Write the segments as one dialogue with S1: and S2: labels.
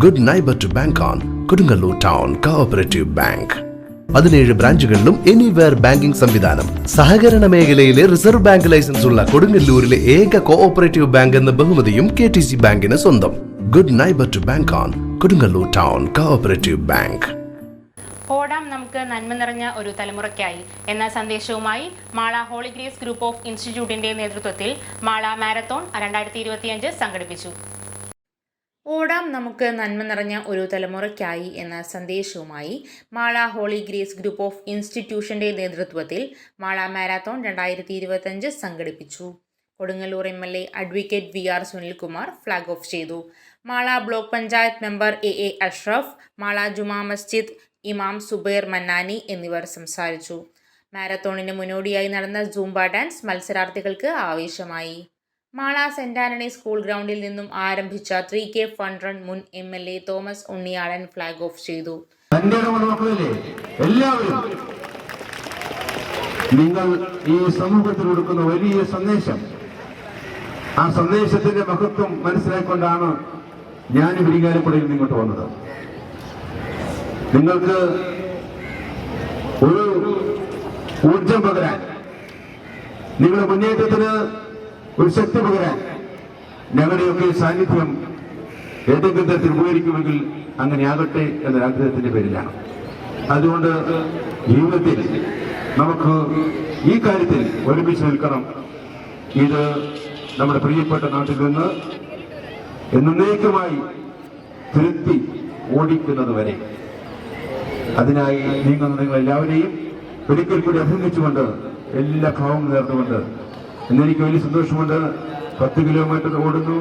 S1: Good neighbour to bank on Kodungallur Town Cooperative Bank. 17 ബ്രാഞ്ചുകളിലും anywhere banking സംവിധാനം. സഹകരണ മേഖലയിലെ റിസർവ് ബാങ്ക് ലൈസൻസ് ഉള്ള കൊടുങ്ങല്ലൂരിലെ ഏക കോഓപ്പറേറ്റീവ് ബാങ്ക് എന്ന ബഹുമതിയും KTC ബാങ്കിന് സ്വന്തം. Good neighbour to bank on Kodungallur Town Cooperative Bank.
S2: ഓടാം നമുക്ക് നന്മ നിറഞ്ഞ ഒരു തലമുറയ്ക്കായി എന്ന സന്ദേശവുമായി Mala Holy Grace Group of ഇൻസ്റ്റിറ്റ്യൂട്ടിന്റെ നേതൃത്വത്തിൽ മാള മാരത്തോൺ 2025 സംഘടിപ്പിച്ചു. ഓടാം നമുക്ക് നന്മ നിറഞ്ഞ ഒരു തലമുറയ്ക്കായി എന്ന സന്ദേശവുമായി Mala Holy Grace Group of ഇൻസ്റ്റിറ്റ്യൂഷന്റെ നേതൃത്വത്തിൽ മാള മാരത്തോൺ 2025 സംഘടിപ്പിച്ചു. Kodungallur MLA advocate VR Sunilkumar flag off ചെയ്തു. Mala block panchayat member AA Ashraf, Mala Juma Masjid ഇമാം സുബൈർ മന്നാനി എന്നിവർ സംസാരിച്ചു. മാരത്തോണിന് മുന്നോടിയായി നടന്ന സൂംബ ഡാൻസ് മത്സരാർത്ഥികൾക്ക് ആവേശമായി. മാള സെന്റ് ആന്റണി സ്കൂൾ ഗ്രൗണ്ടിൽ നിന്നും ആരംഭിച്ച 3K ഫണ്ട് റൺ മുൻ MLA Thomas Unniyadan flag off ചെയ്തു.
S3: എല്ലാവരും നിങ്ങൾ ഈ സമൂഹത്തിൽ കൊടുക്കുന്ന വലിയ സന്ദേശം, ആ സന്ദേശത്തിന്റെ മഹത്വം മനസ്സിലാക്കിക്കൊണ്ടാണ് ഞാൻ ഇരിങ്ങാലക്കുടയിൽ ഇങ്ങോട്ട് വന്നത്. നിങ്ങൾക്ക് ഒരു ഊർജം പകരാൻ, നിങ്ങളുടെ മുന്നേറ്റത്തിന് ഒരു ശക്തി പകരാൻ ഞങ്ങളുടെയൊക്കെ സാന്നിധ്യം ഏതെങ്കിലും തരത്തിൽ ഉപകരിക്കുമെങ്കിൽ അങ്ങനെ ആകട്ടെ എന്നൊരാഗ്രഹത്തിന്റെ പേരിലാണ്. അതുകൊണ്ട് ജീവിതത്തിൽ നമുക്ക് ഈ കാര്യത്തിൽ ഒരുമിച്ച് നിൽക്കണം. ഇത് നമ്മുടെ പ്രിയപ്പെട്ട നാട്ടിൽ നിന്ന് എന്നേക്കുമായി തിരുത്തി ഓടിക്കുന്നത് വരെ അതിനായി നിങ്ങൾ എല്ലാവരെയും ഒരിക്കൽ കൂടി അഭിനന്ദിച്ചുകൊണ്ട് എല്ലാ ഭാവവും നേർന്നുകൊണ്ട് എന്നെനിക്ക് വലിയ സന്തോഷമുണ്ട്. 10 കിലോമീറ്റർ ഓടുന്നു.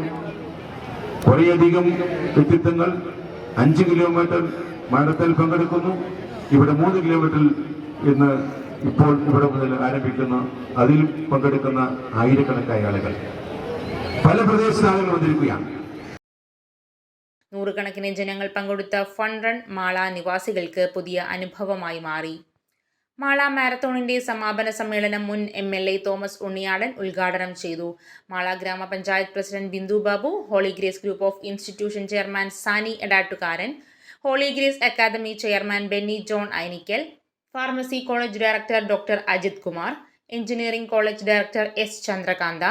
S3: കുറേയധികം വ്യക്തിത്വങ്ങൾ 5 കിലോമീറ്റർ മാരത്തണിൽ പങ്കെടുക്കുന്നു. ഇവിടെ 3 കിലോമീറ്ററിൽ ഇന്ന് ഇപ്പോൾ ഇവിടെ മുതൽ ആരംഭിക്കുന്നു. അതിൽ പങ്കെടുക്കുന്ന ആയിരക്കണക്കായ ആളുകൾ പല പ്രദേശത്ത് ആളുകൾ വന്നിരിക്കുകയാണ്.
S2: നൂറുകണക്കിന് ജനങ്ങൾ പങ്കെടുത്ത ഫണ്ട് റൺ മാള നിവാസികൾക്ക് പുതിയ അനുഭവമായി മാറി. മാള മാരത്തോണിന്റെ സമാപന സമ്മേളനം മുൻ MLA തോമസ് ഉണ്ണിയാടൻ ഉദ്ഘാടനം ചെയ്തു. മാള ഗ്രാമപഞ്ചായത്ത് president Bindu Babu, Holy Grace Group of institution chairman Sani Edattukaran, Holy Grace Academy chairman Benny John Ainikkal, pharmacy college director doctor Ajith Kumar, engineering college director S Chandrakantha,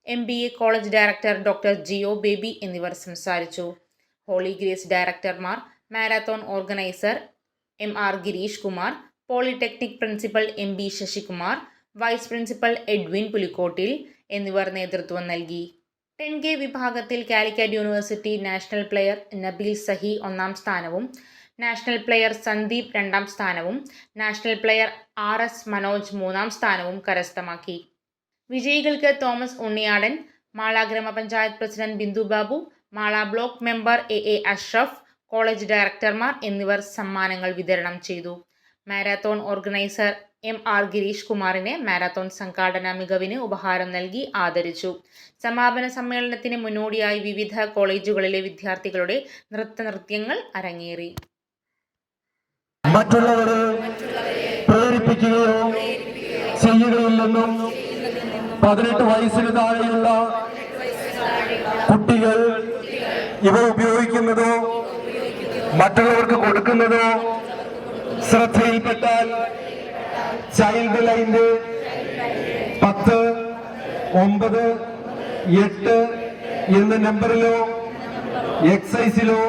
S2: MBA college director doctor Jio Baby എന്നിവർ സംസാരിച്ചു. ഹോളി ഗ്രേസ് ഡയറക്ടർമാർ, marathon organiser MR Girish Kumar, polytechnic principal MB Sasikumar, vice principal Edwin Pulikottil എന്നിവർ നേതൃത്വം നൽകി. 10K വിഭാഗത്തിൽ Calicut University national player Nabeel Sahi 1ാം സ്ഥാനവും, national player Sandeep 2ാം സ്ഥാനവും, നാഷണൽ പ്ലെയർ RS മനോജ് 3ാം സ്ഥാനവും കരസ്ഥമാക്കി. വിജയികൾക്ക് തോമസ് ഉണ്ണിയാടൻ, മാള ഗ്രാമപഞ്ചായത്ത് president Bindu Babu, Mala block member AA Ashraf, college ഡയറക്ടർമാർ എന്നിവർ സമ്മാനങ്ങൾ വിതരണം ചെയ്തു. മാരത്തോൺ ഓർഗനൈസർ MR ഗിരീഷ് കുമാറിനെ മാരത്തോൺ സംഘാടന മികവിന് ഉപഹാരം നൽകി ആദരിച്ചു. സമാപന സമ്മേളനത്തിന് മുന്നോടിയായി വിവിധ കോളേജുകളിലെ വിദ്യാർത്ഥികളുടെ നൃത്യങ്ങൾ അരങ്ങേറി.
S4: മറ്റുള്ളവരെ പ്രേരിപ്പിക്കുകയോ ചെയ്യുകയില്ലെന്നും 18 വയസ്സിന് താഴെയുള്ള കുട്ടികൾ ഇവ ഉപയോഗിക്കുന്നതോ മറ്റുള്ളവർക്ക് കൊടുക്കുന്നതോ ശ്രദ്ധയിൽപ്പെട്ടാൽ ചൈൽഡ് ലൈൻ്റെ 10, 9, 8 എന്ന നമ്പറിലോ എക്സൈസിലോ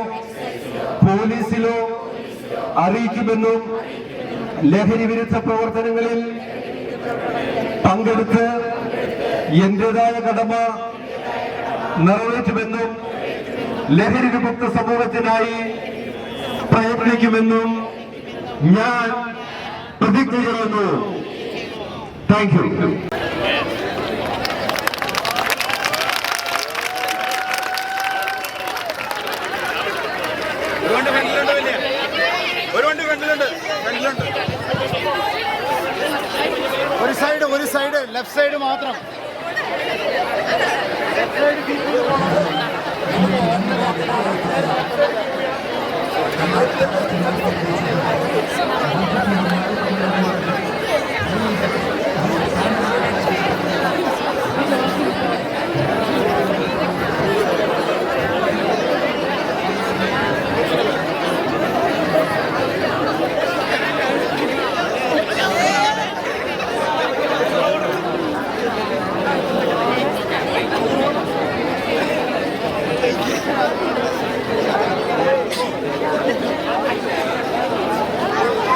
S4: പോലീസിലോ അറിയിക്കുമെന്നും ലഹരി വിരുദ്ധ പ്രവർത്തനങ്ങളിൽ പങ്കെടുത്ത് എന്റേതായ കടമ നിറവേറ്റുമെന്നും ലഹരി വിമുക്ത സമൂഹത്തിനായി പ്രയത്നിക്കുമെന്നും ഞാൻ പ്രതിജ്ഞ ചെയ്യുന്നു. Thank you.
S5: ഒരു സൈഡ് ലെഫ്റ്റ് സൈഡ് മാത്രം.